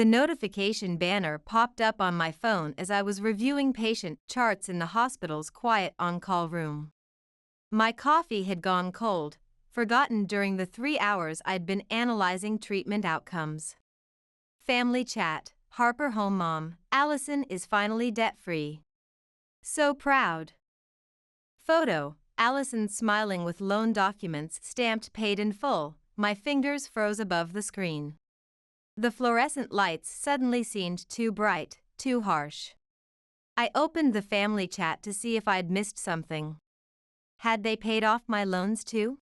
The notification banner popped up on my phone as I was reviewing patient charts in the hospital's quiet on-call room. My coffee had gone cold, forgotten during the 3 hours I'd been analyzing treatment outcomes. Family chat. Harper home mom. Allison is finally debt-free. So proud. Photo. Allison smiling with loan documents stamped paid in full. My fingers froze above the screen. The fluorescent lights suddenly seemed too bright, too harsh. I opened the family chat to see if I'd missed something. Had they paid off my loans too?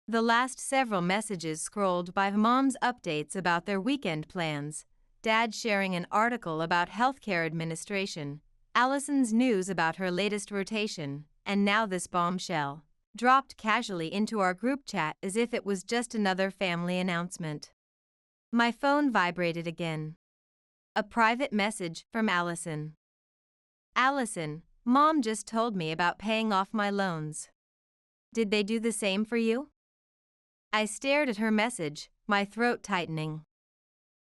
The last several messages scrolled by mom's updates about their weekend plans, dad sharing an article about healthcare administration, Allison's news about her latest rotation, and now this bombshell, dropped casually into our group chat as if it was just another family announcement. My phone vibrated again. A private message from Allison. Allison, Mom just told me about paying off my loans. Did they do the same for you? I stared at her message, my throat tightening.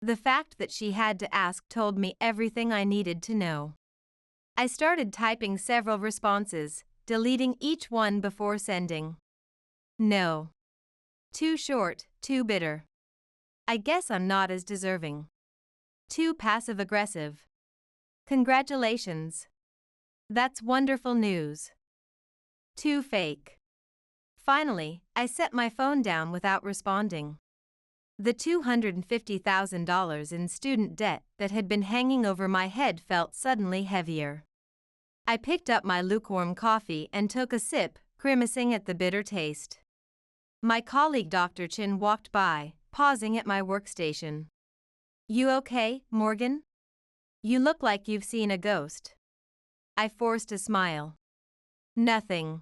The fact that she had to ask told me everything I needed to know. I started typing several responses, deleting each one before sending. No. Too short, too bitter. I guess I'm not as deserving. Too passive-aggressive. Congratulations. That's wonderful news. Too fake. Finally, I set my phone down without responding. The $250,000 in student debt that had been hanging over my head felt suddenly heavier. I picked up my lukewarm coffee and took a sip, grimacing at the bitter taste. My colleague Dr. Chin walked by, pausing at my workstation. You okay, Morgan? You look like you've seen a ghost. I forced a smile. Nothing.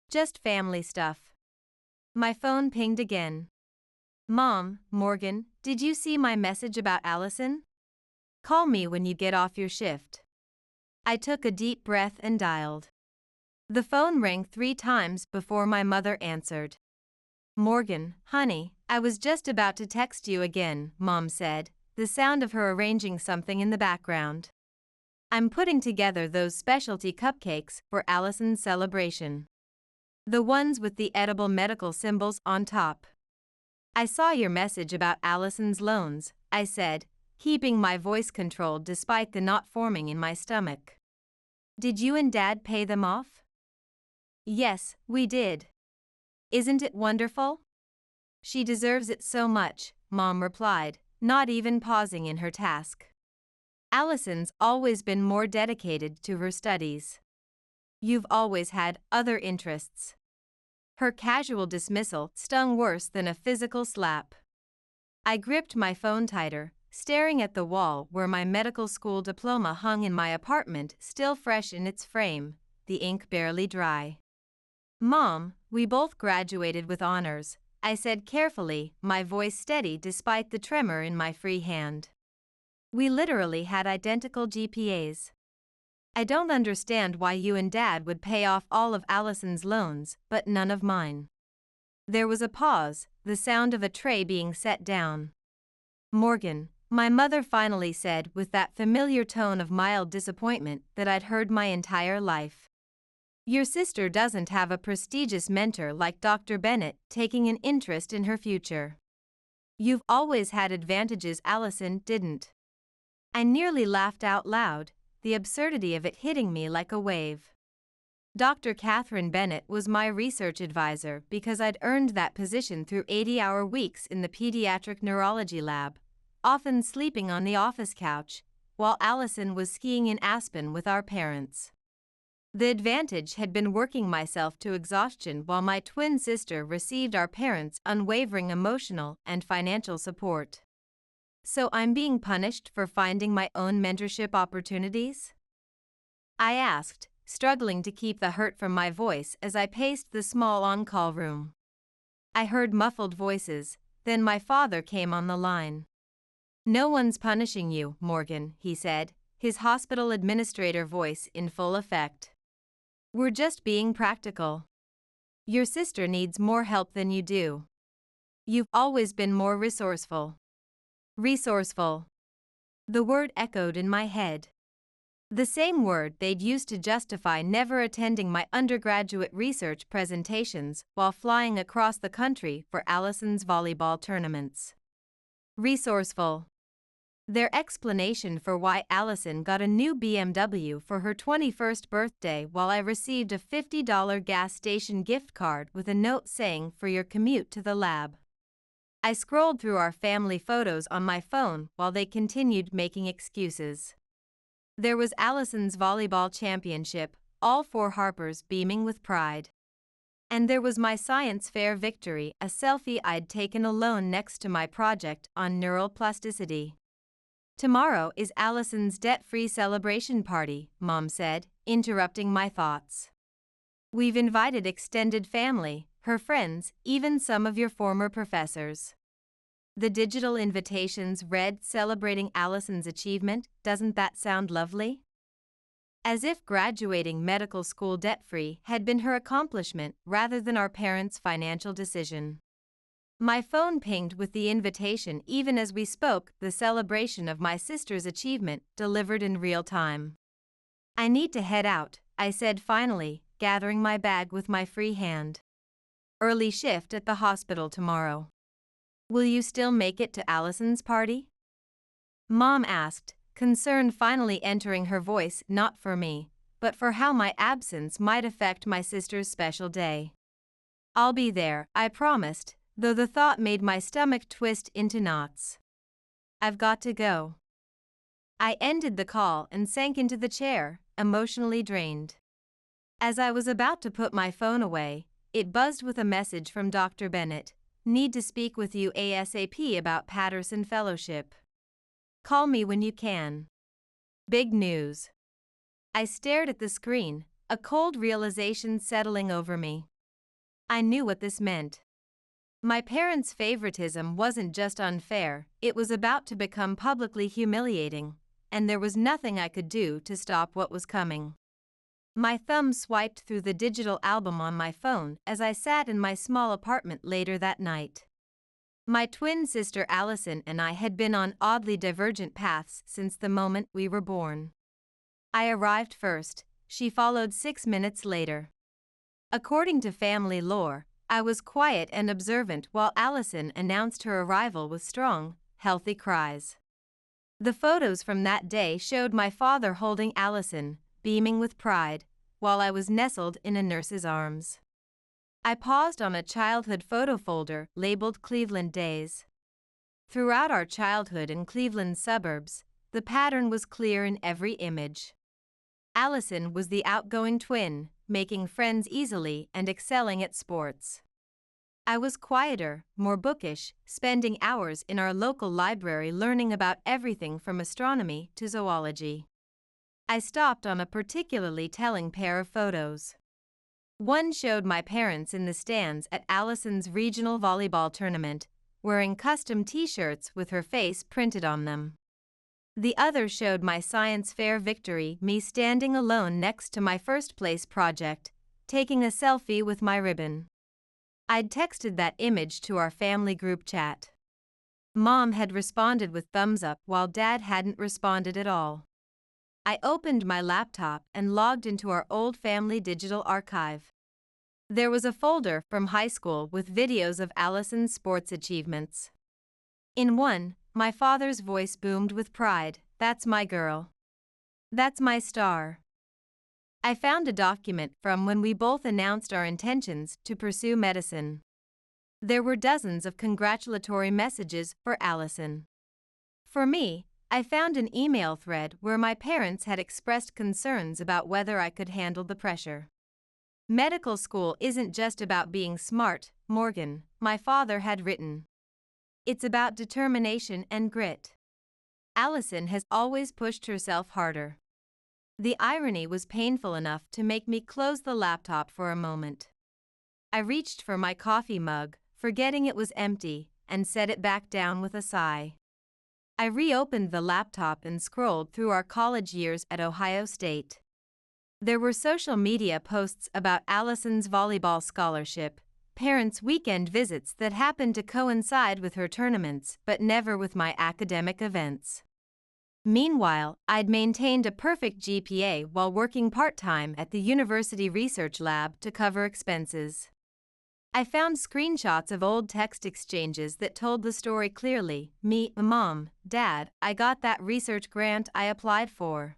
Just family stuff. My phone pinged again. Mom, Morgan, did you see my message about Allison? Call me when you get off your shift. I took a deep breath and dialed. The phone rang 3 times before my mother answered. Morgan, honey, I was just about to text you again, Mom said, the sound of her arranging something in the background. I'm putting together those specialty cupcakes for Allison's celebration. The ones with the edible medical symbols on top. I saw your message about Allison's loans, I said, keeping my voice controlled despite the knot forming in my stomach. Did you and Dad pay them off? Yes, we did. Isn't it wonderful? She deserves it so much, Mom replied, not even pausing in her task. Allison's always been more dedicated to her studies. You've always had other interests. Her casual dismissal stung worse than a physical slap. I gripped my phone tighter, staring at the wall where my medical school diploma hung in my apartment, still fresh in its frame, the ink barely dry. Mom, we both graduated with honors, I said carefully, my voice steady despite the tremor in my free hand. We literally had identical GPAs. I don't understand why you and Dad would pay off all of Allison's loans, but none of mine. There was a pause, the sound of a tray being set down. Morgan, my mother finally said with that familiar tone of mild disappointment that I'd heard my entire life. Your sister doesn't have a prestigious mentor like Dr. Bennett taking an interest in her future. You've always had advantages Allison didn't. I nearly laughed out loud, the absurdity of it hitting me like a wave. Dr. Catherine Bennett was my research advisor because I'd earned that position through 80-hour weeks in the pediatric neurology lab, often sleeping on the office couch, while Allison was skiing in Aspen with our parents. The advantage had been working myself to exhaustion while my twin sister received our parents' unwavering emotional and financial support. So I'm being punished for finding my own mentorship opportunities? I asked, struggling to keep the hurt from my voice as I paced the small on-call room. I heard muffled voices, then my father came on the line. No one's punishing you, Morgan, he said, his hospital administrator voice in full effect. We're just being practical. Your sister needs more help than you do. You've always been more resourceful. Resourceful. The word echoed in my head. The same word they'd used to justify never attending my undergraduate research presentations while flying across the country for Allison's volleyball tournaments. Resourceful. Their explanation for why Allison got a new BMW for her 21st birthday while I received a $50 gas station gift card with a note saying "for your commute to the lab." I scrolled through our family photos on my phone while they continued making excuses. There was Allison's volleyball championship, all four Harpers beaming with pride. And there was my science fair victory, a selfie I'd taken alone next to my project on neural plasticity. Tomorrow is Allison's debt-free celebration party, Mom said, interrupting my thoughts. We've invited extended family, her friends, even some of your former professors. The digital invitations read celebrating Allison's achievement. Doesn't that sound lovely? As if graduating medical school debt-free had been her accomplishment rather than our parents' financial decision. My phone pinged with the invitation even as we spoke, the celebration of my sister's achievement delivered in real time. I need to head out, I said finally, gathering my bag with my free hand. Early shift at the hospital tomorrow. Will you still make it to Allison's party? Mom asked, concern finally entering her voice, not for me, but for how my absence might affect my sister's special day. I'll be there, I promised, though the thought made my stomach twist into knots. I've got to go. I ended the call and sank into the chair, emotionally drained. As I was about to put my phone away, it buzzed with a message from Dr. Bennett. Need to speak with you ASAP about Patterson Fellowship. Call me when you can. Big news. I stared at the screen, a cold realization settling over me. I knew what this meant. My parents' favoritism wasn't just unfair, it was about to become publicly humiliating, and there was nothing I could do to stop what was coming. My thumb swiped through the digital album on my phone as I sat in my small apartment later that night. My twin sister Allison and I had been on oddly divergent paths since the moment we were born. I arrived first, she followed 6 minutes later. According to family lore, I was quiet and observant while Allison announced her arrival with strong, healthy cries. The photos from that day showed my father holding Allison, beaming with pride, while I was nestled in a nurse's arms. I paused on a childhood photo folder labeled Cleveland Days. Throughout our childhood in Cleveland's suburbs, the pattern was clear in every image. Allison was the outgoing twin, making friends easily and excelling at sports. I was quieter, more bookish, spending hours in our local library learning about everything from astronomy to zoology. I stopped on a particularly telling pair of photos. One showed my parents in the stands at Allison's regional volleyball tournament, wearing custom t-shirts with her face printed on them. The other showed my science fair victory, me standing alone next to my first-place project, taking a selfie with my ribbon. I'd texted that image to our family group chat. Mom had responded with thumbs up while Dad hadn't responded at all. I opened my laptop and logged into our old family digital archive. There was a folder from high school with videos of Allison's sports achievements. In one, my father's voice boomed with pride, "That's my girl. That's my star." I found a document from when we both announced our intentions to pursue medicine. There were dozens of congratulatory messages for Allison. For me, I found an email thread where my parents had expressed concerns about whether I could handle the pressure. Medical school isn't just about being smart, Morgan, my father had written. It's about determination and grit. Allison has always pushed herself harder. The irony was painful enough to make me close the laptop for a moment. I reached for my coffee mug, forgetting it was empty, and set it back down with a sigh. I reopened the laptop and scrolled through our college years at Ohio State. There were social media posts about Allison's volleyball scholarship, parents' weekend visits that happened to coincide with her tournaments but never with my academic events. Meanwhile, I'd maintained a perfect GPA while working part-time at the university research lab to cover expenses. I found screenshots of old text exchanges that told the story clearly. Me, Mom, Dad, I got that research grant I applied for.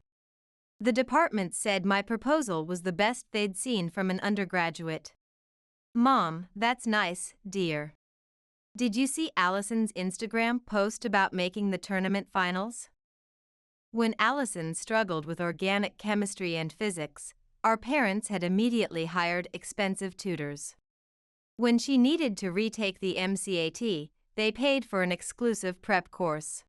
The department said my proposal was the best they'd seen from an undergraduate. Mom, that's nice, dear. Did you see Allison's Instagram post about making the tournament finals? When Allison struggled with organic chemistry and physics, our parents had immediately hired expensive tutors. When she needed to retake the MCAT, they paid for an exclusive prep course.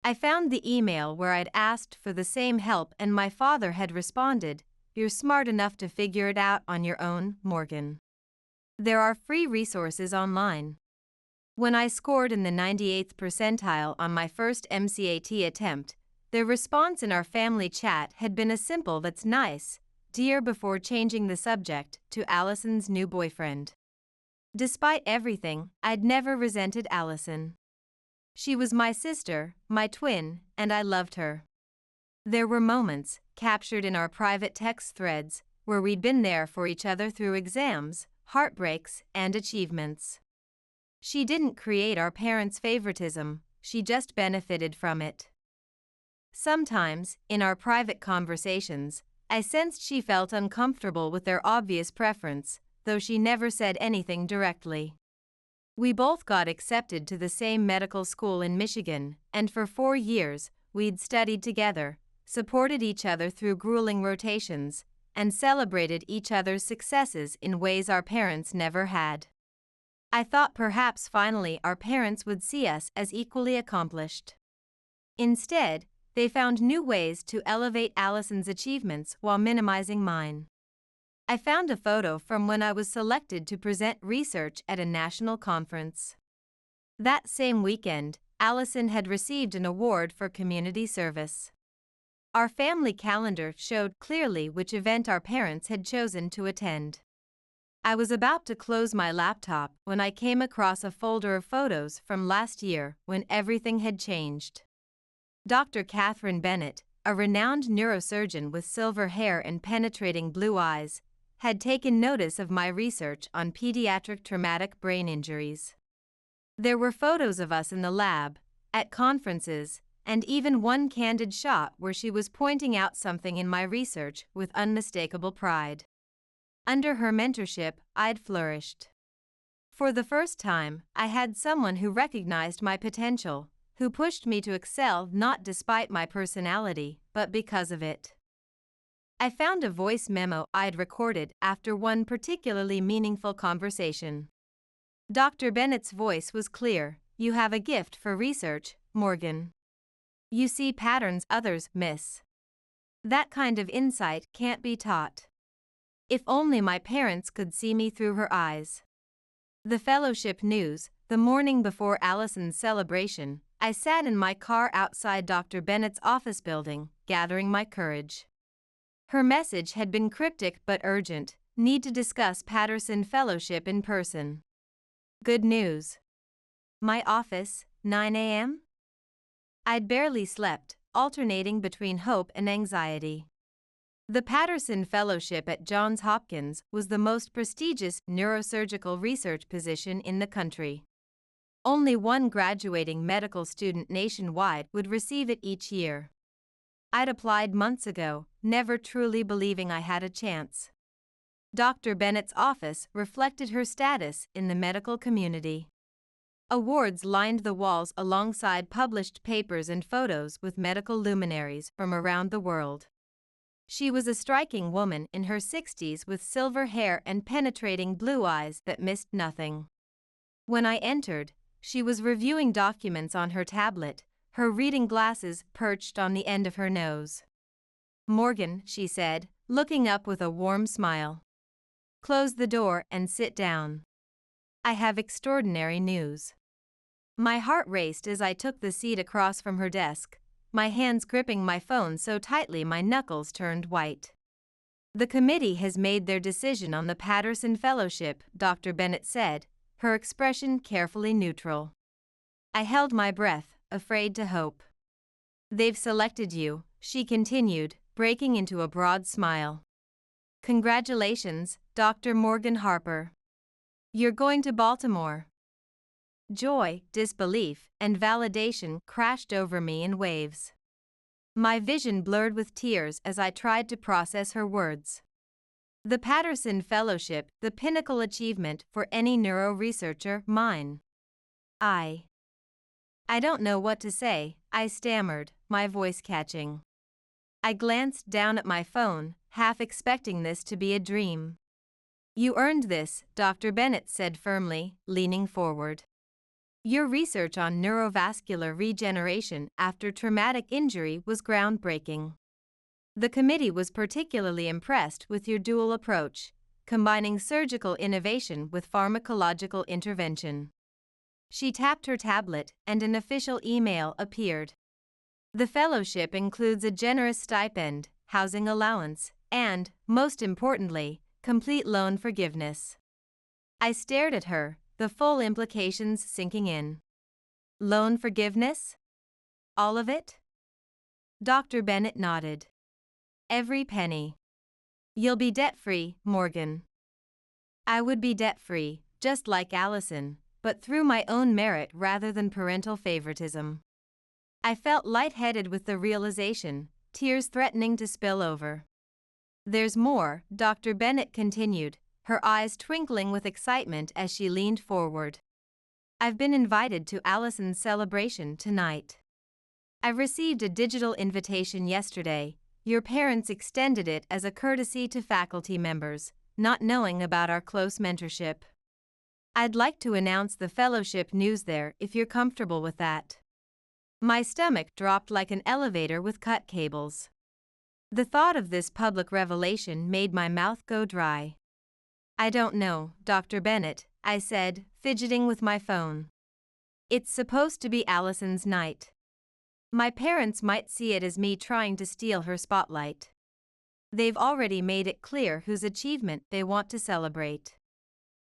I found the email where I'd asked for the same help and my father had responded, "You're smart enough to figure it out on your own, Morgan. There are free resources online." When I scored in the 98th percentile on my first MCAT attempt, the response in our family chat had been a simple "That's nice, dear," before changing the subject to Allison's new boyfriend. Despite everything, I'd never resented Allison. She was my sister, my twin, and I loved her. There were moments, captured in our private text threads, where we'd been there for each other through exams, heartbreaks, and achievements. She didn't create our parents' favoritism, she just benefited from it. Sometimes, in our private conversations, I sensed she felt uncomfortable with their obvious preference, though she never said anything directly. We both got accepted to the same medical school in Michigan, and for 4 years, we'd studied together, supported each other through grueling rotations, and celebrated each other's successes in ways our parents never had. I thought perhaps finally our parents would see us as equally accomplished. Instead, they found new ways to elevate Allison's achievements while minimizing mine. I found a photo from when I was selected to present research at a national conference. That same weekend, Allison had received an award for community service. Our family calendar showed clearly which event our parents had chosen to attend. I was about to close my laptop when I came across a folder of photos from last year when everything had changed. Dr. Catherine Bennett, a renowned neurosurgeon with silver hair and penetrating blue eyes, had taken notice of my research on pediatric traumatic brain injuries. There were photos of us in the lab, at conferences, and even one candid shot where she was pointing out something in my research with unmistakable pride. Under her mentorship, I'd flourished. For the first time, I had someone who recognized my potential, who pushed me to excel not despite my personality, but because of it. I found a voice memo I'd recorded after one particularly meaningful conversation. Dr. Bennett's voice was clear. "You have a gift for research, Morgan. You see patterns others miss. That kind of insight can't be taught." If only my parents could see me through her eyes. The fellowship news, the morning before Allison's celebration, I sat in my car outside Dr. Bennett's office building, gathering my courage. Her message had been cryptic but urgent: "Need to discuss Patterson Fellowship in person." Good news. My office, 9 a.m.? I'd barely slept, alternating between hope and anxiety. The Patterson Fellowship at Johns Hopkins was the most prestigious neurosurgical research position in the country. Only one graduating medical student nationwide would receive it each year. I'd applied months ago, never truly believing I had a chance. Dr. Bennett's office reflected her status in the medical community. Awards lined the walls alongside published papers and photos with medical luminaries from around the world. She was a striking woman in her 60s with silver hair and penetrating blue eyes that missed nothing. When I entered, she was reviewing documents on her tablet, her reading glasses perched on the end of her nose. "Morgan," she said, looking up with a warm smile. "Close the door and sit down. I have extraordinary news." My heart raced as I took the seat across from her desk, my hands gripping my phone so tightly my knuckles turned white. "The committee has made their decision on the Patterson Fellowship," Dr. Bennett said, her expression carefully neutral. I held my breath, afraid to hope. They've selected you, she continued, breaking into a broad smile. Congratulations, Dr. Morgan Harper. You're going to Baltimore. Joy, disbelief, and validation crashed over me in waves. My vision blurred with tears as I tried to process her words. The Patterson Fellowship, the pinnacle achievement for any neuro researcher, mine. I don't know what to say, I stammered, my voice catching. I glanced down at my phone, half expecting this to be a dream. You earned this, Dr. Bennett said firmly, leaning forward. Your research on neurovascular regeneration after traumatic injury was groundbreaking. The committee was particularly impressed with your dual approach, combining surgical innovation with pharmacological intervention. She tapped her tablet, and an official email appeared. The fellowship includes a generous stipend, housing allowance, and, most importantly, complete loan forgiveness. I stared at her, the full implications sinking in. Loan forgiveness? All of it? Dr. Bennett nodded. Every penny. You'll be debt-free, Morgan. I would be debt-free, just like Allison, but through my own merit rather than parental favoritism. I felt lightheaded with the realization, tears threatening to spill over. There's more, Dr. Bennett continued, her eyes twinkling with excitement as she leaned forward. I've been invited to Allison's celebration tonight. I received a digital invitation yesterday. Your parents extended it as a courtesy to faculty members, not knowing about our close mentorship. I'd like to announce the fellowship news there if you're comfortable with that. My stomach dropped like an elevator with cut cables. The thought of this public revelation made my mouth go dry. I don't know, Dr. Bennett, I said, fidgeting with my phone. It's supposed to be Allison's night. My parents might see it as me trying to steal her spotlight. They've already made it clear whose achievement they want to celebrate.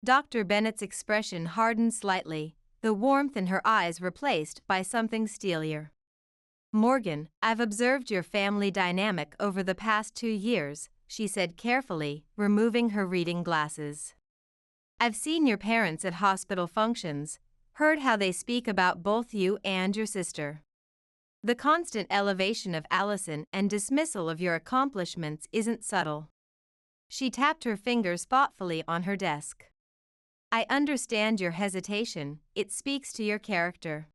Dr. Bennett's expression hardened slightly, the warmth in her eyes replaced by something steelier. Morgan, I've observed your family dynamic over the past 2 years, she said carefully, removing her reading glasses. I've seen your parents at hospital functions, heard how they speak about both you and your sister. The constant elevation of Allison and dismissal of your accomplishments isn't subtle. She tapped her fingers thoughtfully on her desk. I understand your hesitation, it speaks to your character.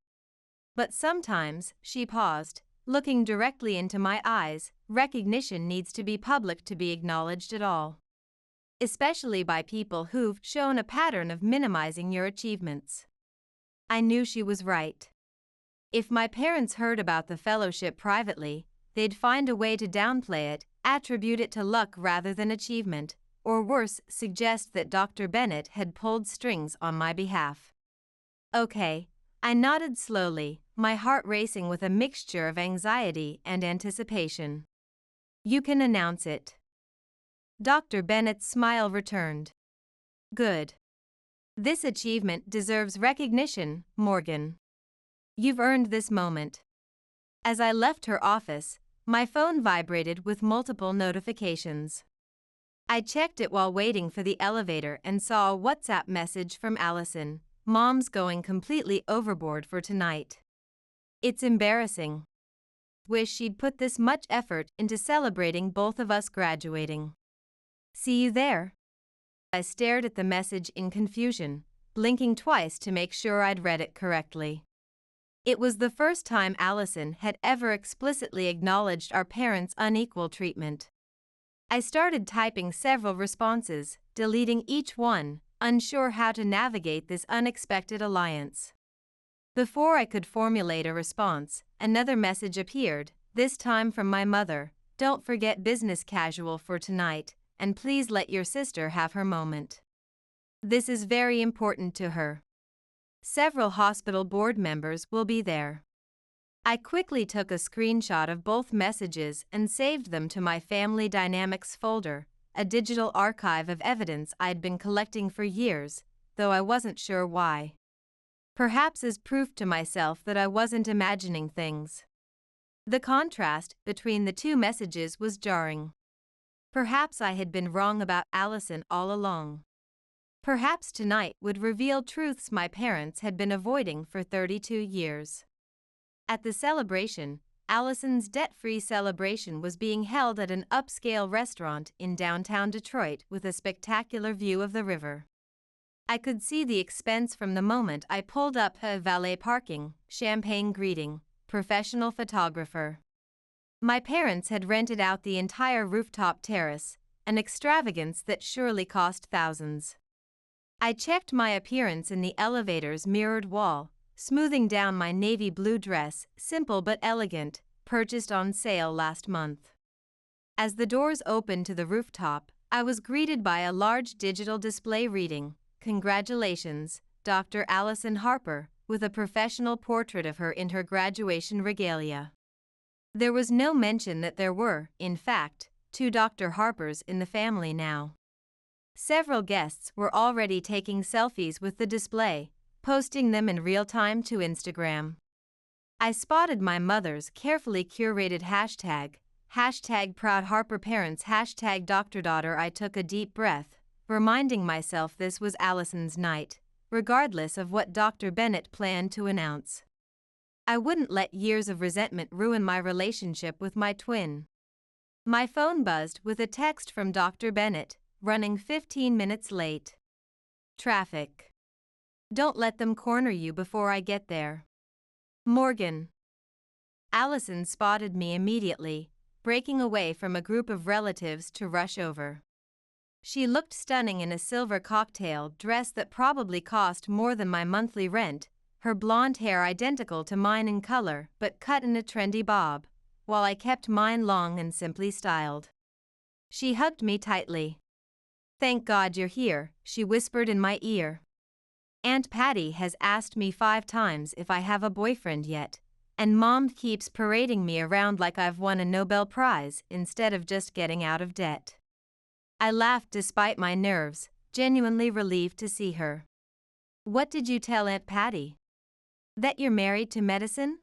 But sometimes, she paused, looking directly into my eyes, recognition needs to be public to be acknowledged at all. Especially by people who've shown a pattern of minimizing your achievements. I knew she was right. If my parents heard about the fellowship privately, they'd find a way to downplay it, attribute it to luck rather than achievement, or worse, suggest that Dr. Bennett had pulled strings on my behalf. Okay, I nodded slowly, my heart racing with a mixture of anxiety and anticipation. You can announce it. Dr. Bennett's smile returned. Good. This achievement deserves recognition, Morgan. You've earned this moment. As I left her office, my phone vibrated with multiple notifications. I checked it while waiting for the elevator and saw a WhatsApp message from Allison. Mom's going completely overboard for tonight. It's embarrassing. Wish she'd put this much effort into celebrating both of us graduating. See you there. I stared at the message in confusion, blinking twice to make sure I'd read it correctly. It was the first time Allison had ever explicitly acknowledged our parents' unequal treatment. I started typing several responses, deleting each one, unsure how to navigate this unexpected alliance. Before I could formulate a response, another message appeared, this time from my mother. Don't forget business casual for tonight, and please let your sister have her moment. This is very important to her. Several hospital board members will be there. I quickly took a screenshot of both messages and saved them to my Family Dynamics folder, a digital archive of evidence I'd been collecting for years, though I wasn't sure why. Perhaps as proof to myself that I wasn't imagining things. The contrast between the two messages was jarring. Perhaps I had been wrong about Allison all along. Perhaps tonight would reveal truths my parents had been avoiding for 32 years. At the celebration, Allison's debt-free celebration was being held at an upscale restaurant in downtown Detroit with a spectacular view of the river. I could see the expense from the moment I pulled up valet parking, champagne greeting, professional photographer. My parents had rented out the entire rooftop terrace, an extravagance that surely cost thousands. I checked my appearance in the elevator's mirrored wall, smoothing down my navy blue dress, simple but elegant, purchased on sale last month. As the doors opened to the rooftop, I was greeted by a large digital display reading, "Congratulations, Dr. Allison Harper," with a professional portrait of her in her graduation regalia. There was no mention that there were, in fact, 2 Dr. Harpers in the family now. Several guests were already taking selfies with the display, posting them in real time to Instagram. I spotted my mother's carefully curated hashtag proud Harper parents, hashtag Dr. Daughter. I took a deep breath, reminding myself this was Allison's night, regardless of what Dr. Bennett planned to announce. I wouldn't let years of resentment ruin my relationship with my twin. My phone buzzed with a text from Dr. Bennett, running 15 minutes late. Traffic. Don't let them corner you before I get there. Morgan. Allison spotted me immediately, breaking away from a group of relatives to rush over. She looked stunning in a silver cocktail dress that probably cost more than my monthly rent, her blonde hair identical to mine in color but cut in a trendy bob, while I kept mine long and simply styled. She hugged me tightly. "Thank God you're here," she whispered in my ear. "Aunt Patty has asked me 5 times if I have a boyfriend yet, and Mom keeps parading me around like I've won a Nobel Prize instead of just getting out of debt." I laughed despite my nerves, genuinely relieved to see her. "What did you tell Aunt Patty? That you're married to medicine?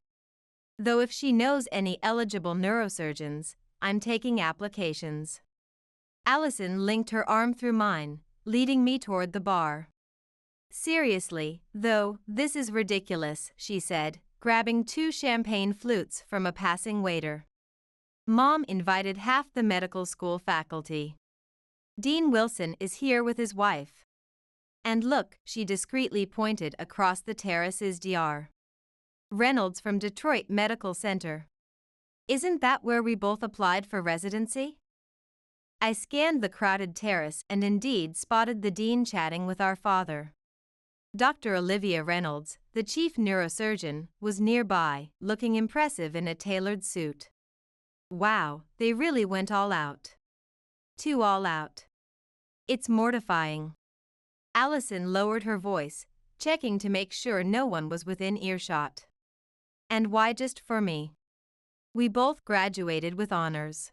Though if she knows any eligible neurosurgeons, I'm taking applications." Allison linked her arm through mine, leading me toward the bar. "Seriously, though, this is ridiculous," she said, grabbing 2 champagne flutes from a passing waiter. "Mom invited half the medical school faculty. Dean Wilson is here with his wife. And look," she discreetly pointed across the terrace's Dr. Reynolds from Detroit Medical Center. "Isn't that where we both applied for residency?" I scanned the crowded terrace and indeed spotted the dean chatting with our father. Dr. Olivia Reynolds, the chief neurosurgeon, was nearby, looking impressive in a tailored suit. Wow, they really went all out. Too all out. It's mortifying. Allison lowered her voice, checking to make sure no one was within earshot. "And why just for me? We both graduated with honors.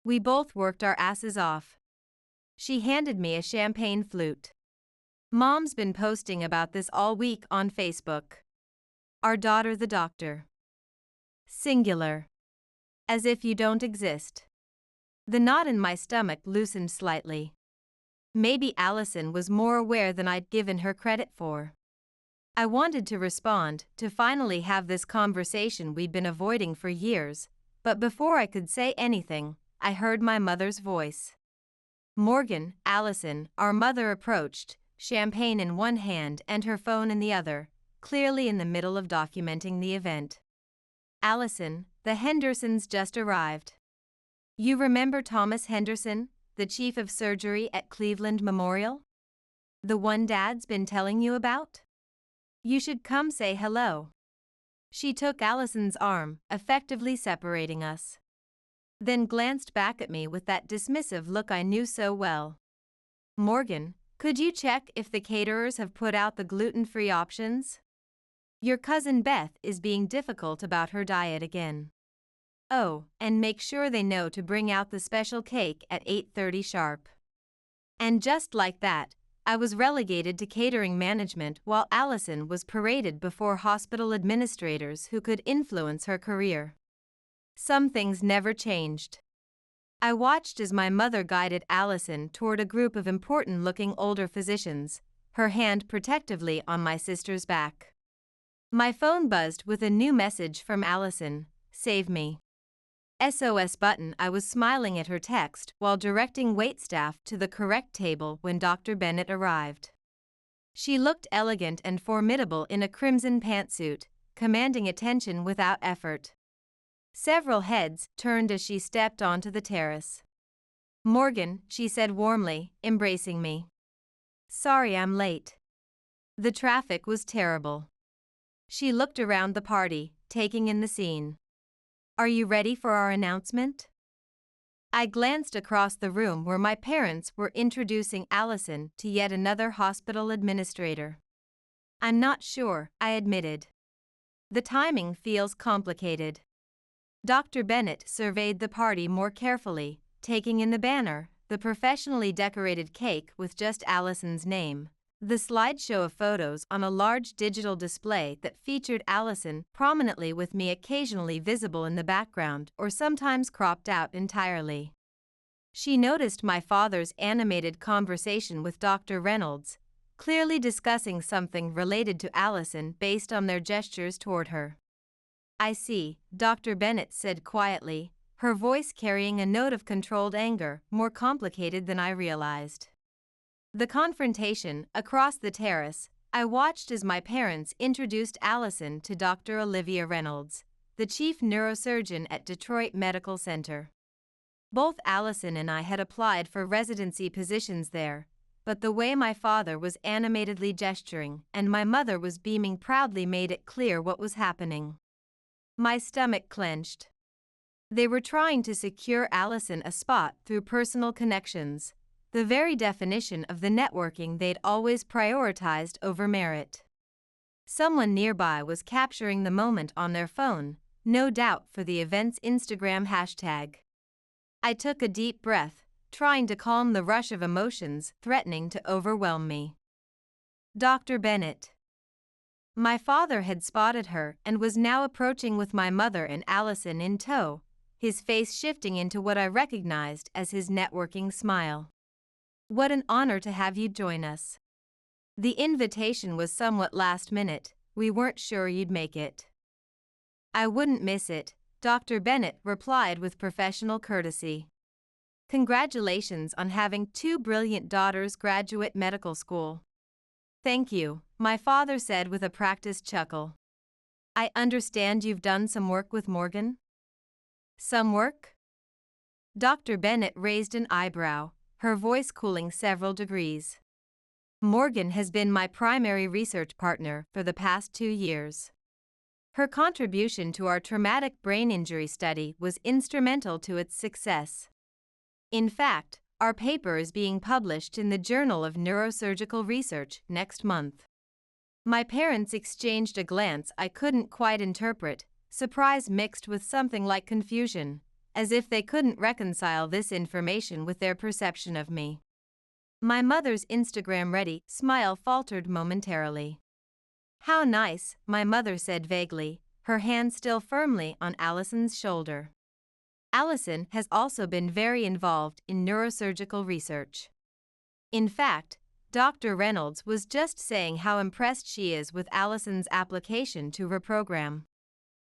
We both worked our asses off." She handed me a champagne flute. "Mom's been posting about this all week on Facebook. Our daughter the doctor. Singular. As if you don't exist." The knot in my stomach loosened slightly. Maybe Allison was more aware than I'd given her credit for. I wanted to respond, to finally have this conversation we'd been avoiding for years, but before I could say anything, I heard my mother's voice. "Morgan, Allison," our mother approached, champagne in one hand and her phone in the other, clearly in the middle of documenting the event. "Allison, the Hendersons just arrived. You remember Thomas Henderson, the chief of surgery at Cleveland Memorial? The one Dad's been telling you about? You should come say hello." She took Allison's arm, effectively separating us. Then glanced back at me with that dismissive look I knew so well. "Morgan, could you check if the caterers have put out the gluten-free options? Your cousin Beth is being difficult about her diet again. Oh, and make sure they know to bring out the special cake at 8:30 sharp." And just like that, I was relegated to catering management while Allison was paraded before hospital administrators who could influence her career. Some things never changed. I watched as my mother guided Allison toward a group of important-looking older physicians, her hand protectively on my sister's back. My phone buzzed with a new message from Allison, "Save me." SOS button. I was smiling at her text while directing waitstaff to the correct table when Dr. Bennett arrived. She looked elegant and formidable in a crimson pantsuit, commanding attention without effort. Several heads turned as she stepped onto the terrace. "Morgan," she said warmly, embracing me. "Sorry I'm late. The traffic was terrible." She looked around the party, taking in the scene. "Are you ready for our announcement?" I glanced across the room where my parents were introducing Allison to yet another hospital administrator. "I'm not sure," I admitted. "The timing feels complicated." Dr. Bennett surveyed the party more carefully, taking in the banner, the professionally decorated cake with just Allison's name, the slideshow of photos on a large digital display that featured Allison prominently with me occasionally visible in the background or sometimes cropped out entirely. She noticed my father's animated conversation with Dr. Reynolds, clearly discussing something related to Allison based on their gestures toward her. "I see," Dr. Bennett said quietly, her voice carrying a note of controlled anger, more complicated than I realized. The confrontation across the terrace, I watched as my parents introduced Allison to Dr. Olivia Reynolds, the chief neurosurgeon at Detroit Medical Center. Both Allison and I had applied for residency positions there, but the way my father was animatedly gesturing and my mother was beaming proudly made it clear what was happening. My stomach clenched. They were trying to secure Allison a spot through personal connections, the very definition of the networking they'd always prioritized over merit. Someone nearby was capturing the moment on their phone, no doubt for the event's Instagram hashtag. I took a deep breath, trying to calm the rush of emotions threatening to overwhelm me. "Dr. Bennett." My father had spotted her and was now approaching with my mother and Allison in tow, his face shifting into what I recognized as his networking smile. "What an honor to have you join us. The invitation was somewhat last minute, we weren't sure you'd make it." "I wouldn't miss it," Dr. Bennett replied with professional courtesy. "Congratulations on having two brilliant daughters graduate medical school." "Thank you," my father said with a practiced chuckle. "I understand you've done some work with Morgan?" "Some work?" Dr. Bennett raised an eyebrow, her voice cooling several degrees. "Morgan has been my primary research partner for the past 2 years. Her contribution to our traumatic brain injury study was instrumental to its success. In fact, our paper is being published in the Journal of Neurosurgical Research next month." My parents exchanged a glance I couldn't quite interpret, surprise mixed with something like confusion, as if they couldn't reconcile this information with their perception of me. My mother's Instagram-ready smile faltered momentarily. "How nice," my mother said vaguely, her hand still firmly on Allison's shoulder. Allison has also been very involved in neurosurgical research. In fact, Dr. Reynolds was just saying how impressed she is with Allison's application to her program.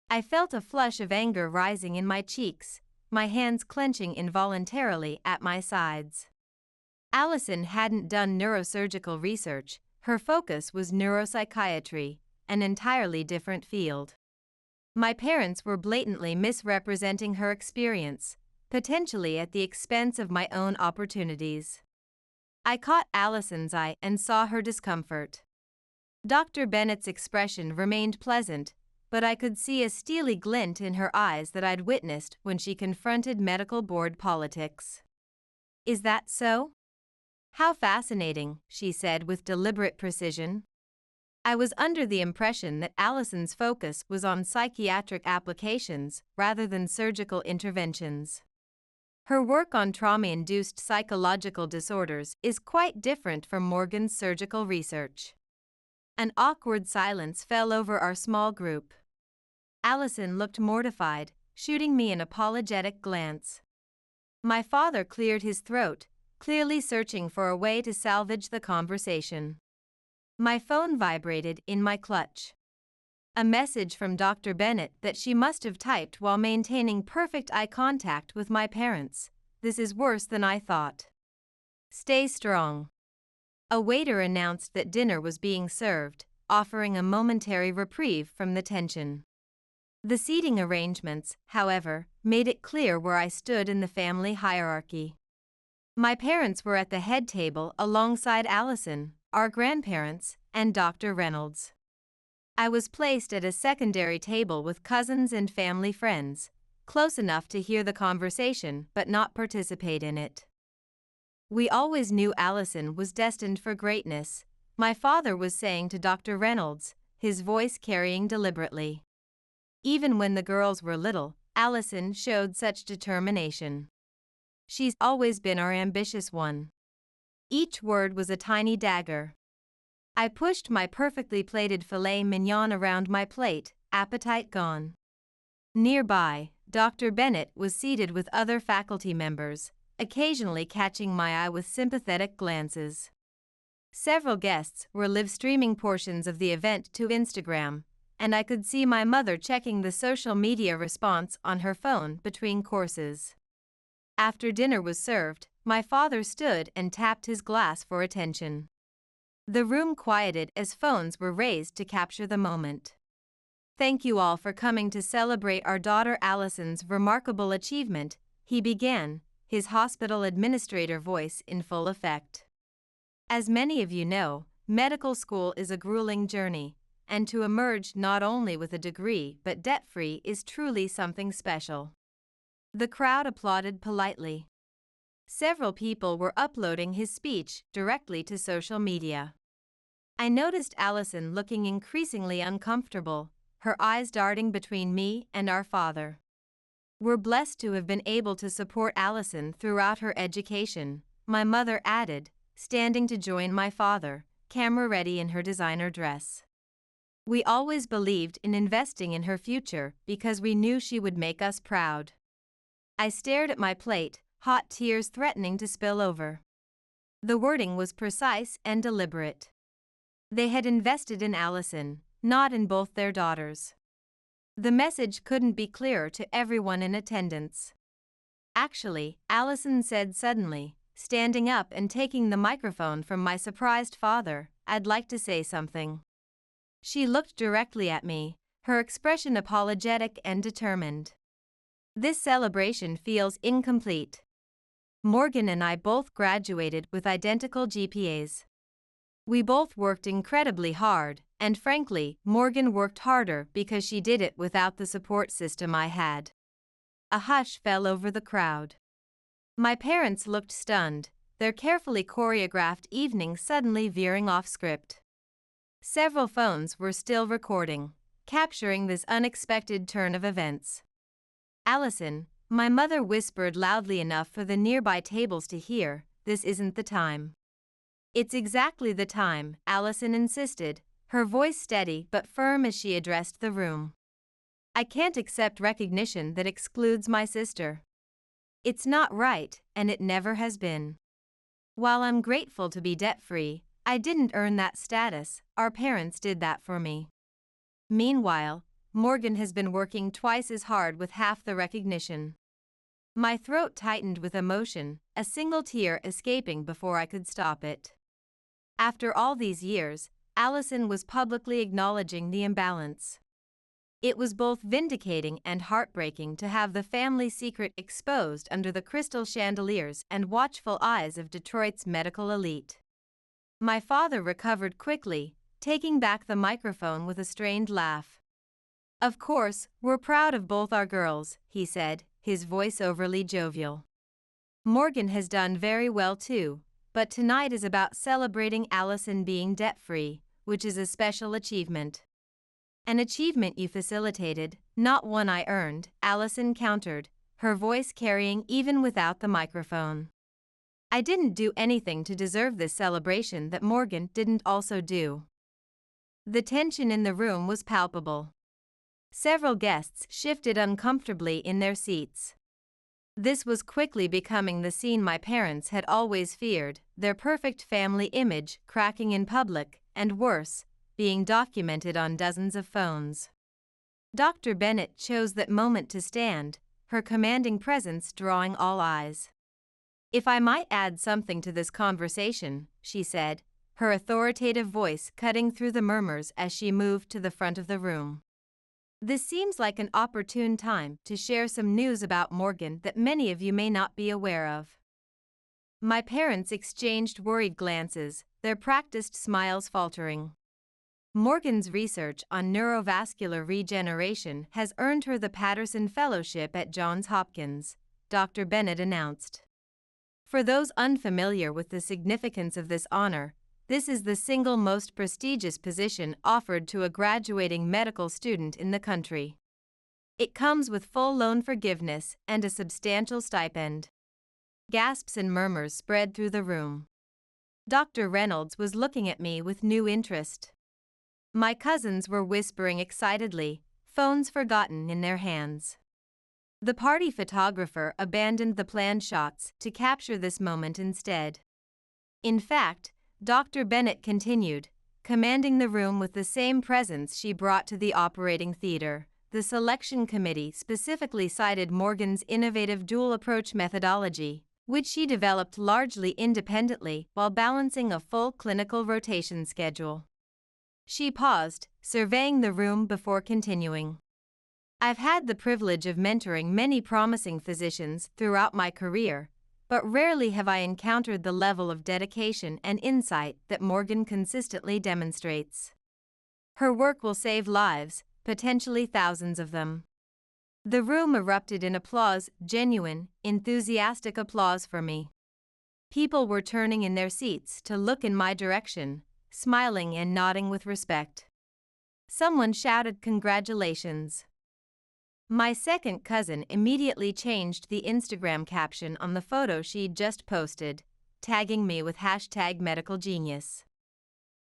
I felt a flush of anger rising in my cheeks, my hands clenching involuntarily at my sides. Allison hadn't done neurosurgical research, her focus was neuropsychiatry, an entirely different field. My parents were blatantly misrepresenting her experience, potentially at the expense of my own opportunities. I caught Allison's eye and saw her discomfort. Dr. Bennett's expression remained pleasant, but I could see a steely glint in her eyes that I'd witnessed when she confronted medical board politics. "Is that so? How fascinating," she said with deliberate precision. I was under the impression that Allison's focus was on psychiatric applications rather than surgical interventions. Her work on trauma-induced psychological disorders is quite different from Morgan's surgical research. An awkward silence fell over our small group. Allison looked mortified, shooting me an apologetic glance. My father cleared his throat, clearly searching for a way to salvage the conversation. My phone vibrated in my clutch. A message from Dr. Bennett that she must have typed while maintaining perfect eye contact with my parents. This is worse than I thought. Stay strong. A waiter announced that dinner was being served, offering a momentary reprieve from the tension. The seating arrangements, however, made it clear where I stood in the family hierarchy. My parents were at the head table alongside Allison, our grandparents, and Dr. Reynolds. I was placed at a secondary table with cousins and family friends, close enough to hear the conversation but not participate in it. We always knew Allison was destined for greatness, my father was saying to Dr. Reynolds, his voice carrying deliberately. Even when the girls were little, Allison showed such determination. She's always been our ambitious one. Each word was a tiny dagger. I pushed my perfectly plated filet mignon around my plate, appetite gone. Nearby, Dr. Bennett was seated with other faculty members, occasionally catching my eye with sympathetic glances. Several guests were live-streaming portions of the event to Instagram, and I could see my mother checking the social media response on her phone between courses. After dinner was served, my father stood and tapped his glass for attention. The room quieted as phones were raised to capture the moment. Thank you all for coming to celebrate our daughter Allison's remarkable achievement, he began, his hospital administrator voice in full effect. As many of you know, medical school is a grueling journey, and to emerge not only with a degree but debt-free is truly something special. The crowd applauded politely. Several people were uploading his speech directly to social media. I noticed Allison looking increasingly uncomfortable, her eyes darting between me and our father. We're blessed to have been able to support Allison throughout her education, my mother added, standing to join my father, camera ready in her designer dress. We always believed in investing in her future because we knew she would make us proud. I stared at my plate, hot tears threatening to spill over. The wording was precise and deliberate. They had invested in Allison, not in both their daughters. The message couldn't be clearer to everyone in attendance. Actually, Allison said suddenly, standing up and taking the microphone from my surprised father, I'd like to say something. She looked directly at me, her expression apologetic and determined. This celebration feels incomplete. Morgan and I both graduated with identical GPAs. We both worked incredibly hard, and frankly, Morgan worked harder because she did it without the support system I had. A hush fell over the crowd. My parents looked stunned, their carefully choreographed evening suddenly veering off script. Several phones were still recording, capturing this unexpected turn of events. Allison, my mother whispered loudly enough for the nearby tables to hear, this isn't the time. It's exactly the time, Allison insisted, her voice steady but firm as she addressed the room. I can't accept recognition that excludes my sister. It's not right, and it never has been. While I'm grateful to be debt-free, I didn't earn that status, our parents did that for me. Meanwhile, Morgan has been working twice as hard with half the recognition. My throat tightened with emotion, a single tear escaping before I could stop it. After all these years, Allison was publicly acknowledging the imbalance. It was both vindicating and heartbreaking to have the family secret exposed under the crystal chandeliers and watchful eyes of Detroit's medical elite. My father recovered quickly, taking back the microphone with a strained laugh. Of course, we're proud of both our girls, he said, his voice overly jovial. Morgan has done very well too, but tonight is about celebrating Allison being debt-free, which is a special achievement. An achievement you facilitated, not one I earned, Allison countered, her voice carrying even without the microphone. I didn't do anything to deserve this celebration that Morgan didn't also do. The tension in the room was palpable. Several guests shifted uncomfortably in their seats. This was quickly becoming the scene my parents had always feared, their perfect family image cracking in public, and worse, being documented on dozens of phones. Dr. Bennett chose that moment to stand, her commanding presence drawing all eyes. "If I might add something to this conversation," she said, her authoritative voice cutting through the murmurs as she moved to the front of the room. "This seems like an opportune time to share some news about Morgan that many of you may not be aware of." My parents exchanged worried glances, their practiced smiles faltering. Morgan's research on neurovascular regeneration has earned her the Patterson Fellowship at Johns Hopkins, Dr. Bennett announced. For those unfamiliar with the significance of this honor, this is the single most prestigious position offered to a graduating medical student in the country. It comes with full loan forgiveness and a substantial stipend. Gasps and murmurs spread through the room. Dr. Reynolds was looking at me with new interest. My cousins were whispering excitedly, phones forgotten in their hands. The party photographer abandoned the planned shots to capture this moment instead. In fact, Dr. Bennett continued, commanding the room with the same presence she brought to the operating theater. The selection committee specifically cited Morgan's innovative dual-approach methodology, which she developed largely independently while balancing a full clinical rotation schedule. She paused, surveying the room before continuing. "I've had the privilege of mentoring many promising physicians throughout my career, but rarely have I encountered the level of dedication and insight that Morgan consistently demonstrates. Her work will save lives, potentially thousands of them." The room erupted in applause, genuine, enthusiastic applause for me. People were turning in their seats to look in my direction, smiling and nodding with respect. Someone shouted congratulations. My second cousin immediately changed the Instagram caption on the photo she'd just posted, tagging me with #medicalgenius.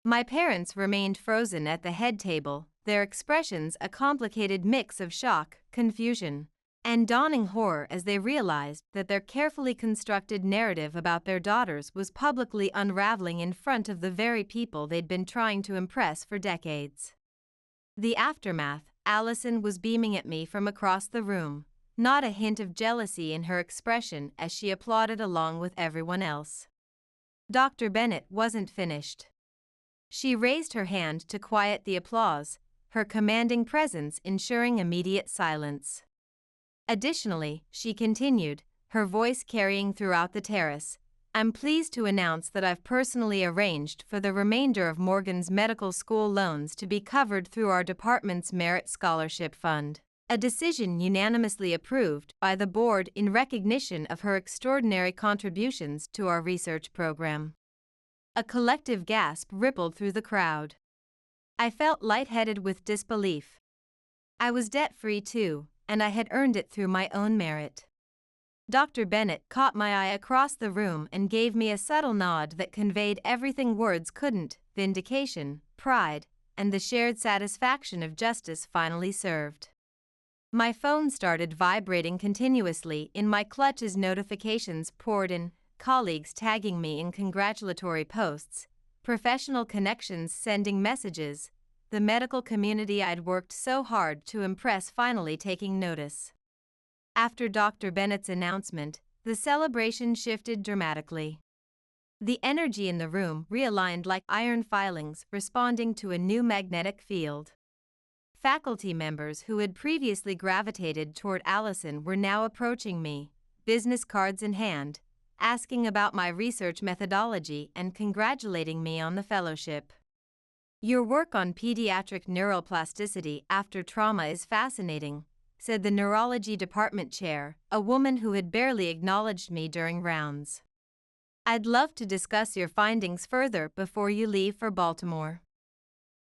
My parents remained frozen at the head table, their expressions a complicated mix of shock, confusion, and dawning horror as they realized that their carefully constructed narrative about their daughters was publicly unraveling in front of the very people they'd been trying to impress for decades. The aftermath. Allison was beaming at me from across the room, not a hint of jealousy in her expression as she applauded along with everyone else. Dr. Bennett wasn't finished. She raised her hand to quiet the applause, her commanding presence ensuring immediate silence. Additionally, she continued, her voice carrying throughout the terrace, "I'm pleased to announce that I've personally arranged for the remainder of Morgan's medical school loans to be covered through our department's Merit Scholarship Fund, a decision unanimously approved by the board in recognition of her extraordinary contributions to our research program." A collective gasp rippled through the crowd. I felt lightheaded with disbelief. I was debt-free too, and I had earned it through my own merit. Dr. Bennett caught my eye across the room and gave me a subtle nod that conveyed everything words couldn't: vindication, pride, and the shared satisfaction of justice finally served. My phone started vibrating continuously in my clutch as notifications poured in, colleagues tagging me in congratulatory posts, professional connections sending messages, the medical community I'd worked so hard to impress finally taking notice. After Dr. Bennett's announcement, the celebration shifted dramatically. The energy in the room realigned like iron filings responding to a new magnetic field. Faculty members who had previously gravitated toward Allison were now approaching me, business cards in hand, asking about my research methodology and congratulating me on the fellowship. "Your work on pediatric neuroplasticity after trauma is fascinating," said the neurology department chair, a woman who had barely acknowledged me during rounds. "I'd love to discuss your findings further before you leave for Baltimore."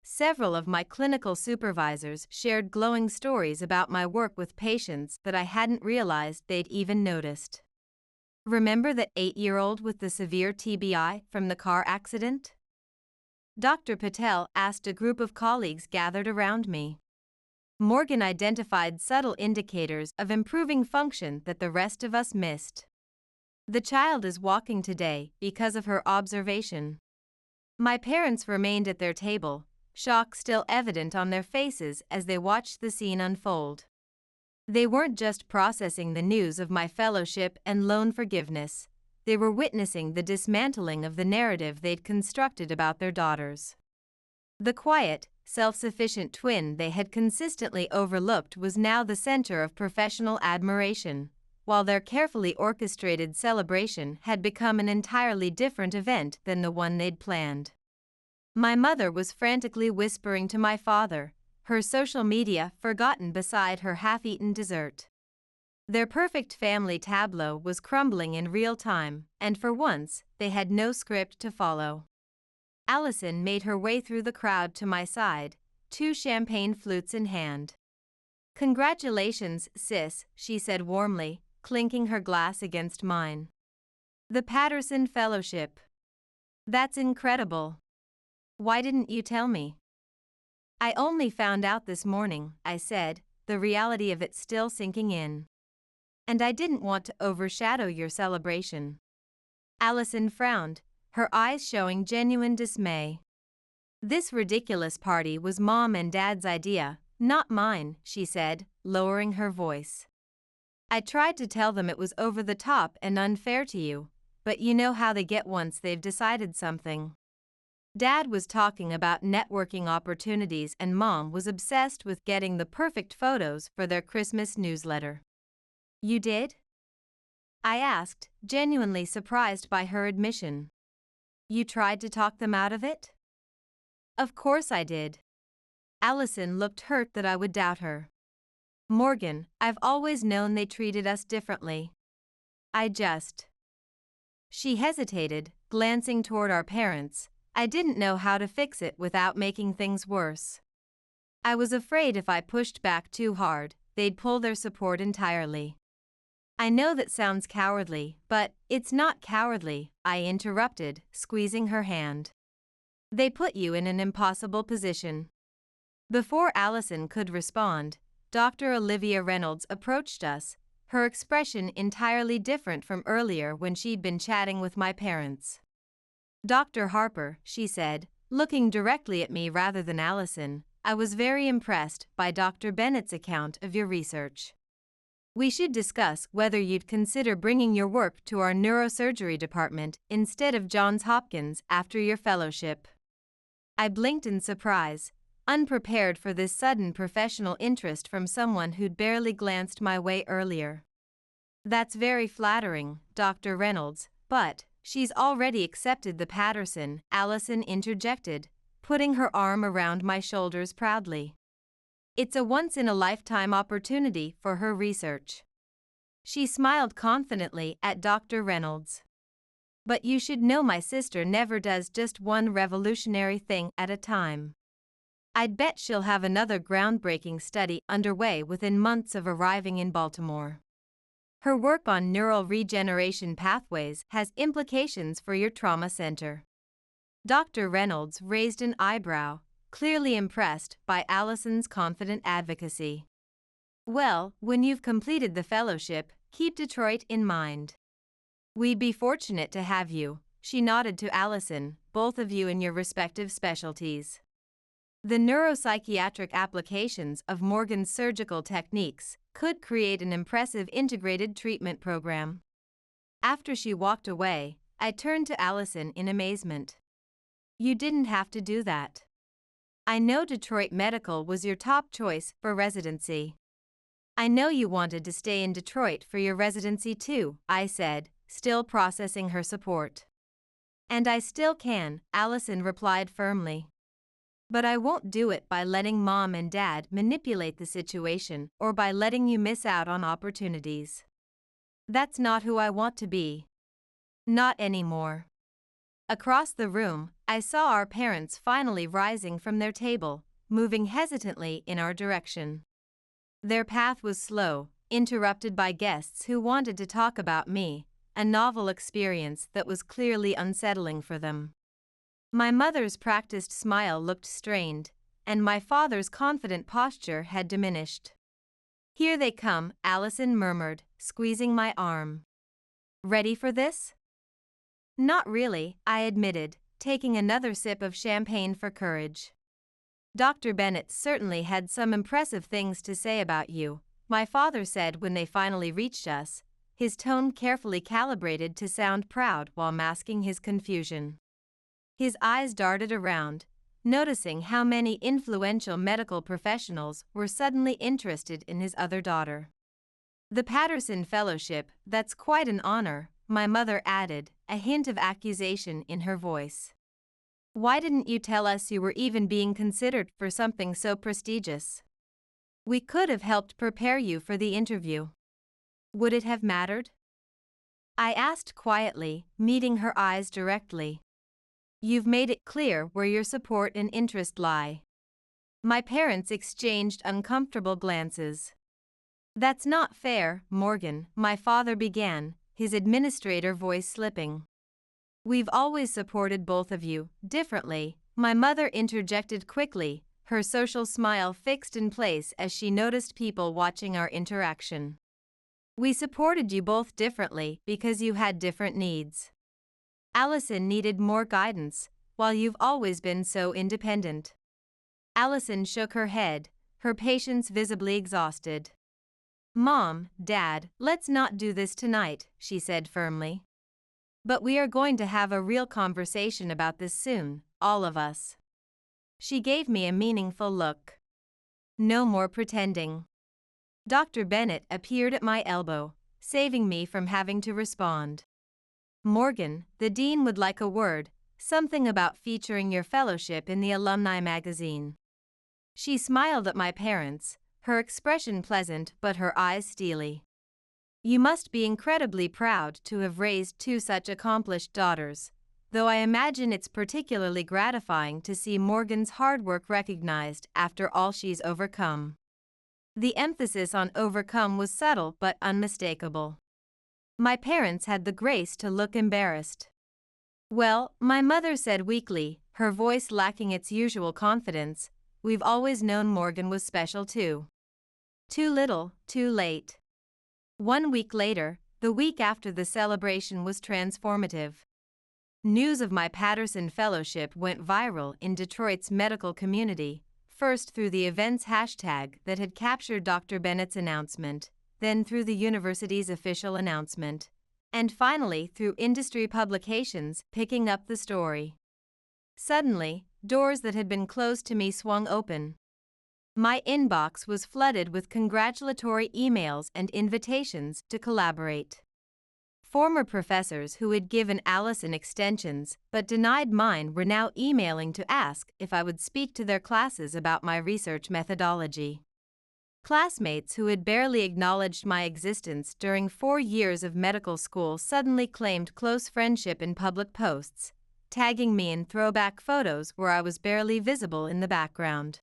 Several of my clinical supervisors shared glowing stories about my work with patients that I hadn't realized they'd even noticed. "Remember that 8-year-old with the severe TBI from the car accident?" Dr. Patel asked a group of colleagues gathered around me. Morgan identified subtle indicators of improving function that the rest of us missed. The child is walking today because of her observation. My parents remained at their table, shock still evident on their faces as they watched the scene unfold. They weren't just processing the news of my fellowship and loan forgiveness, they were witnessing the dismantling of the narrative they'd constructed about their daughters. The quiet, self-sufficient twin they had consistently overlooked was now the center of professional admiration, while their carefully orchestrated celebration had become an entirely different event than the one they'd planned. My mother was frantically whispering to my father, her social media forgotten beside her half-eaten dessert. Their perfect family tableau was crumbling in real time, and for once, they had no script to follow. Allison made her way through the crowd to my side, two champagne flutes in hand. "Congratulations, sis," she said warmly, clinking her glass against mine. "The Patterson Fellowship. That's incredible. Why didn't you tell me?" "I only found out this morning," I said, the reality of it still sinking in. "And I didn't want to overshadow your celebration." Allison frowned, her eyes showing genuine dismay. "This ridiculous party was Mom and Dad's idea, not mine," she said, lowering her voice. "I tried to tell them it was over the top and unfair to you, but you know how they get once they've decided something. Dad was talking about networking opportunities and Mom was obsessed with getting the perfect photos for their Christmas newsletter." "You did?" I asked, genuinely surprised by her admission. "You tried to talk them out of it?" "Of course I did." Allison looked hurt that I would doubt her. "Morgan, I've always known they treated us differently. She hesitated, glancing toward our parents. "I didn't know how to fix it without making things worse. I was afraid if I pushed back too hard, they'd pull their support entirely." "I know that sounds cowardly, but it's not cowardly," I interrupted, squeezing her hand. "They put you in an impossible position." Before Allison could respond, Dr. Olivia Reynolds approached us, her expression entirely different from earlier when she'd been chatting with my parents. "Dr. Harper," she said, looking directly at me rather than Allison, "I was very impressed by Dr. Bennett's account of your research. We should discuss whether you'd consider bringing your work to our neurosurgery department instead of Johns Hopkins after your fellowship." I blinked in surprise, unprepared for this sudden professional interest from someone who'd barely glanced my way earlier. "That's very flattering, Dr. Reynolds, but she's already accepted the Patterson," Allison interjected, putting her arm around my shoulders proudly. "It's a once-in-a-lifetime opportunity for her research." She smiled confidently at Dr. Reynolds. "But you should know my sister never does just one revolutionary thing at a time. I'd bet she'll have another groundbreaking study underway within months of arriving in Baltimore. Her work on neural regeneration pathways has implications for your trauma center." Dr. Reynolds raised an eyebrow, clearly impressed by Allison's confident advocacy. "Well, when you've completed the fellowship, keep Detroit in mind. We'd be fortunate to have you," she nodded to Allison, "both of you in your respective specialties. The neuropsychiatric applications of Morgan's surgical techniques could create an impressive integrated treatment program." After she walked away, I turned to Allison in amazement. "You didn't have to do that. I know Detroit Medical was your top choice for residency. I know you wanted to stay in Detroit for your residency too," I said, still processing her support. "And I still can," Allison replied firmly. "But I won't do it by letting Mom and Dad manipulate the situation or by letting you miss out on opportunities. That's not who I want to be. Not anymore." Across the room, I saw our parents finally rising from their table, moving hesitantly in our direction. Their path was slow, interrupted by guests who wanted to talk about me, a novel experience that was clearly unsettling for them. My mother's practiced smile looked strained, and my father's confident posture had diminished. "Here they come," Allison murmured, squeezing my arm. "Ready for this?" "Not really," I admitted, taking another sip of champagne for courage. "Dr. Bennett certainly had some impressive things to say about you," my father said when they finally reached us, his tone carefully calibrated to sound proud while masking his confusion. His eyes darted around, noticing how many influential medical professionals were suddenly interested in his other daughter. "The Patterson Fellowship, that's quite an honor," my mother added, a hint of accusation in her voice. "Why didn't you tell us you were even being considered for something so prestigious? We could have helped prepare you for the interview." "Would it have mattered?" I asked quietly, meeting her eyes directly. "You've made it clear where your support and interest lie." My parents exchanged uncomfortable glances. "That's not fair, Morgan," my father began, his administrator voice slipping. "We've always supported both of you, differently," my mother interjected quickly, her social smile fixed in place as she noticed people watching our interaction. "We supported you both differently because you had different needs. Allison needed more guidance, while you've always been so independent." Allison shook her head, her patience visibly exhausted. "Mom, Dad, let's not do this tonight," she said firmly. "But we are going to have a real conversation about this soon, all of us." She gave me a meaningful look. "No more pretending." Dr. Bennett appeared at my elbow, saving me from having to respond. "Morgan, the dean would like a word, something about featuring your fellowship in the alumni magazine." She smiled at my parents, her expression pleasant but her eyes steely. "You must be incredibly proud to have raised two such accomplished daughters, though I imagine it's particularly gratifying to see Morgan's hard work recognized after all she's overcome." The emphasis on overcome was subtle but unmistakable. My parents had the grace to look embarrassed. "Well," my mother said weakly, her voice lacking its usual confidence, "we've always known Morgan was special too. Too little, too late." 1 week later, the week after the celebration was transformative. News of my Patterson Fellowship went viral in Detroit's medical community, first through the event's hashtag that had captured Dr. Bennett's announcement, then through the university's official announcement, and finally through industry publications picking up the story. Suddenly, doors that had been closed to me swung open. My inbox was flooded with congratulatory emails and invitations to collaborate. Former professors who had given Allison extensions but denied mine were now emailing to ask if I would speak to their classes about my research methodology. Classmates who had barely acknowledged my existence during 4 years of medical school suddenly claimed close friendship in public posts, tagging me in throwback photos where I was barely visible in the background.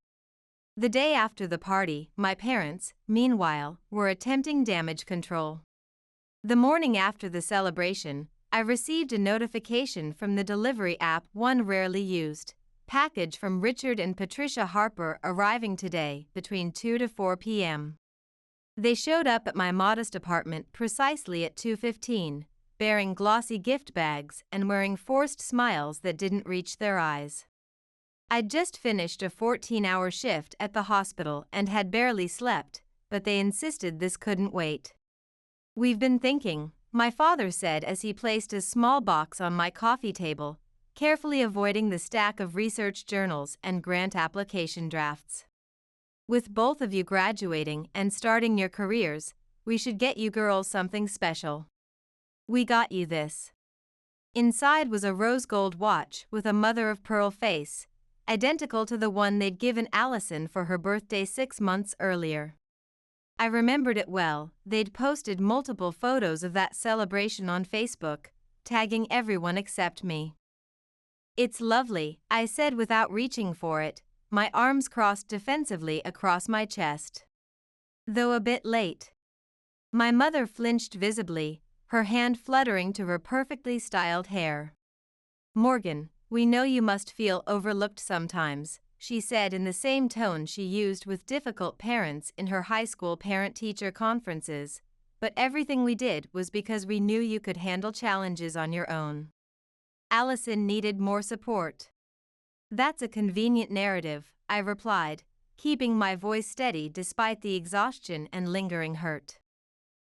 The day after the party, my parents, meanwhile, were attempting damage control. The morning after the celebration, I received a notification from the delivery app one rarely used. "Package from Richard and Patricia Harper arriving today between 2 to 4 p.m. They showed up at my modest apartment precisely at 2:15, bearing glossy gift bags and wearing forced smiles that didn't reach their eyes. I'd just finished a 14-hour shift at the hospital and had barely slept, but they insisted this couldn't wait. "We've been thinking," my father said as he placed a small box on my coffee table, carefully avoiding the stack of research journals and grant application drafts. "With both of you graduating and starting your careers, we should get you girls something special. We got you this." Inside was a rose gold watch with a mother-of-pearl face, identical to the one they'd given Allison for her birthday 6 months earlier. I remembered it well. They'd posted multiple photos of that celebration on Facebook, tagging everyone except me. "It's lovely," I said without reaching for it, my arms crossed defensively across my chest. "Though a bit late." My mother flinched visibly, her hand fluttering to her perfectly styled hair. "Morgan, we know you must feel overlooked sometimes, she said in the same tone she used with difficult parents in her high school parent-teacher conferences, but everything we did was because we knew you could handle challenges on your own. Allison needed more support. That's a convenient narrative, I replied, keeping my voice steady despite the exhaustion and lingering hurt.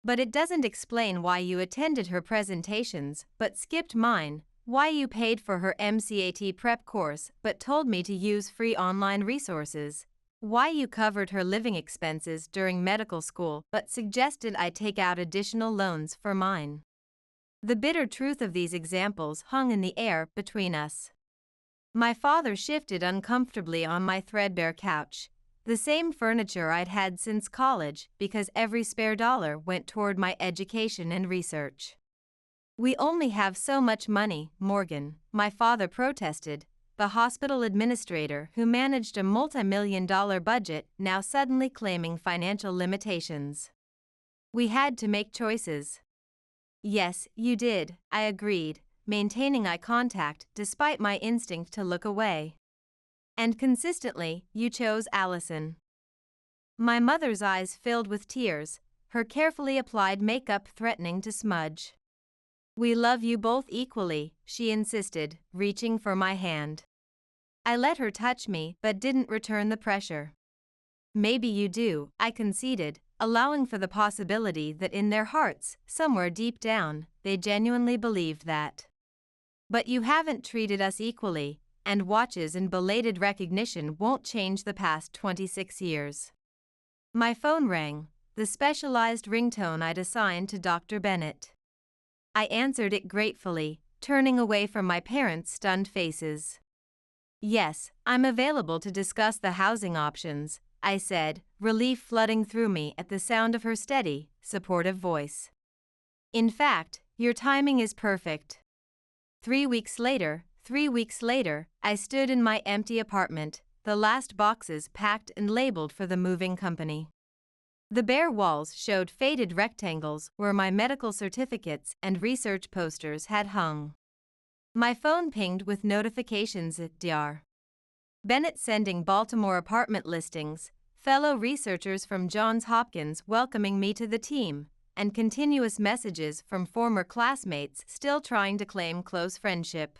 But it doesn't explain why you attended her presentations but skipped mine, why you paid for her MCAT prep course but told me to use free online resources, why you covered her living expenses during medical school but suggested I take out additional loans for mine. The bitter truth of these examples hung in the air between us. My father shifted uncomfortably on my threadbare couch, the same furniture I'd had since college because every spare dollar went toward my education and research. "We only have so much money, Morgan," my father protested, the hospital administrator who managed a multi-million-dollar budget now suddenly claiming financial limitations. "We had to make choices." "Yes, you did," I agreed, maintaining eye contact despite my instinct to look away. "And consistently, you chose Allison." My mother's eyes filled with tears, her carefully applied makeup threatening to smudge. "We love you both equally," she insisted, reaching for my hand. I let her touch me but didn't return the pressure. "Maybe you do," I conceded, allowing for the possibility that in their hearts, somewhere deep down, they genuinely believed that. "But you haven't treated us equally, and watches and belated recognition won't change the past 26 years. My phone rang, the specialized ringtone I'd assigned to Dr. Bennett. I answered it gratefully, turning away from my parents' stunned faces. "Yes, I'm available to discuss the housing options," I said, relief flooding through me at the sound of her steady, supportive voice. "In fact, your timing is perfect." 3 weeks later, I stood in my empty apartment, the last boxes packed and labeled for the moving company. The bare walls showed faded rectangles where my medical certificates and research posters had hung. My phone pinged with notifications at Dr. Bennett sending Baltimore apartment listings, fellow researchers from Johns Hopkins welcoming me to the team, and continuous messages from former classmates still trying to claim close friendship.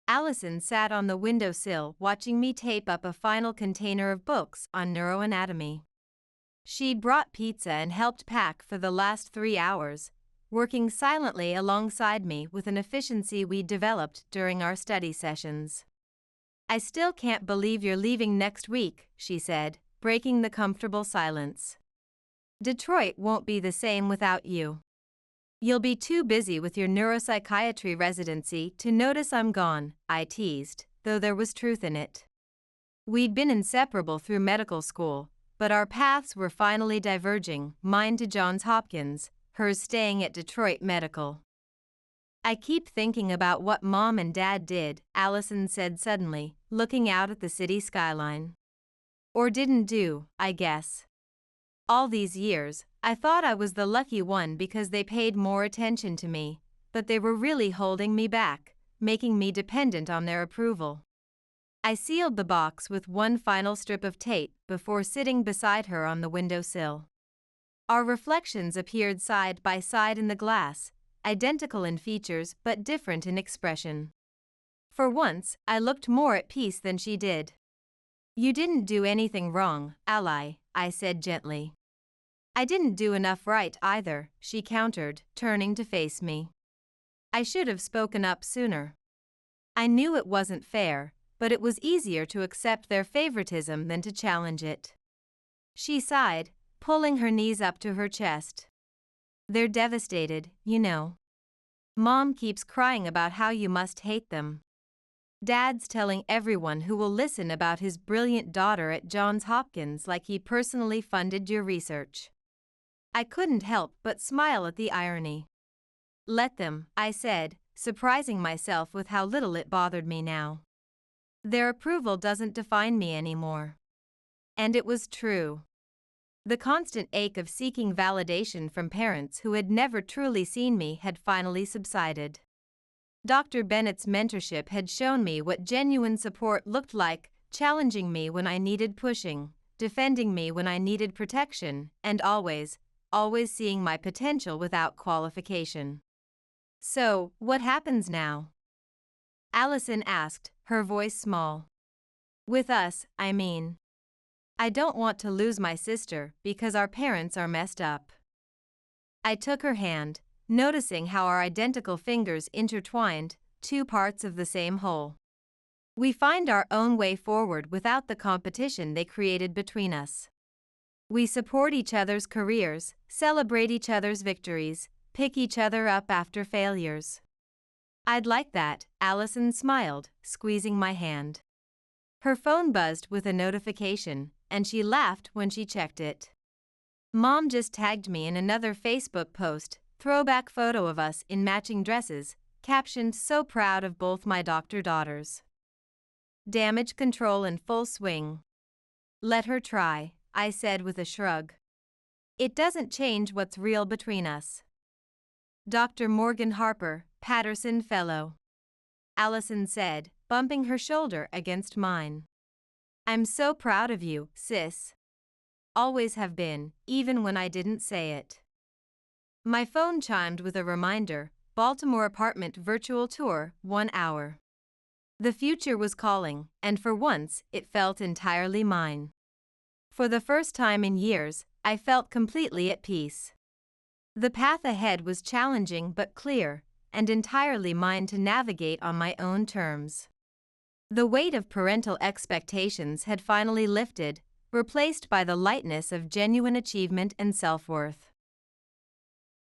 Allison sat on the windowsill watching me tape up a final container of books on neuroanatomy. She'd brought pizza and helped pack for the last 3 hours, working silently alongside me with an efficiency we'd developed during our study sessions. "I still can't believe you're leaving next week," she said, breaking the comfortable silence. "Detroit won't be the same without you. You'll be too busy with your neuropsychiatry residency to notice I'm gone," I teased, though there was truth in it. We'd been inseparable through medical school, but our paths were finally diverging, mine to Johns Hopkins, hers staying at Detroit Medical. "I keep thinking about what Mom and Dad did," Allison said suddenly, looking out at the city skyline. "Or didn't do, I guess. All these years, I thought I was the lucky one because they paid more attention to me, but they were really holding me back, making me dependent on their approval." I sealed the box with one final strip of tape before sitting beside her on the windowsill. Our reflections appeared side by side in the glass, identical in features but different in expression. For once, I looked more at peace than she did. "You didn't do anything wrong, ally," I said gently. "I didn't do enough right either," she countered, turning to face me. "I should have spoken up sooner. I knew it wasn't fair, but it was easier to accept their favoritism than to challenge it." She sighed, pulling her knees up to her chest. "They're devastated, you know. Mom keeps crying about how you must hate them. Dad's telling everyone who will listen about his brilliant daughter at Johns Hopkins like he personally funded your research." I couldn't help but smile at the irony. "Let them," I said, surprising myself with how little it bothered me now. "Their approval doesn't define me anymore." And it was true. The constant ache of seeking validation from parents who had never truly seen me had finally subsided. Dr. Bennett's mentorship had shown me what genuine support looked like, challenging me when I needed pushing, defending me when I needed protection, and always seeing my potential without qualification. "So, what happens now?" Allison asked, her voice small. "With us, I mean. I don't want to lose my sister because our parents are messed up." I took her hand, noticing how our identical fingers intertwined, two parts of the same whole. We find our own way forward without the competition they created between us. We support each other's careers, celebrate each other's victories, pick each other up after failures. "I'd like that," Allison smiled, squeezing my hand. Her phone buzzed with a notification, and she laughed when she checked it. Mom just tagged me in another Facebook post, throwback photo of us in matching dresses, captioned, "So proud of both my doctor daughters." Damage control in full swing. "Let her try," I said with a shrug. "It doesn't change what's real between us." "Dr. Morgan Harper, Patterson Fellow," Allison said, bumping her shoulder against mine. "I'm so proud of you, sis. Always have been, even when I didn't say it." My phone chimed with a reminder, "Baltimore apartment virtual tour, 1 hour." The future was calling, and for once, it felt entirely mine. For the first time in years, I felt completely at peace. The path ahead was challenging but clear, and entirely mine to navigate on my own terms. The weight of parental expectations had finally lifted, replaced by the lightness of genuine achievement and self-worth.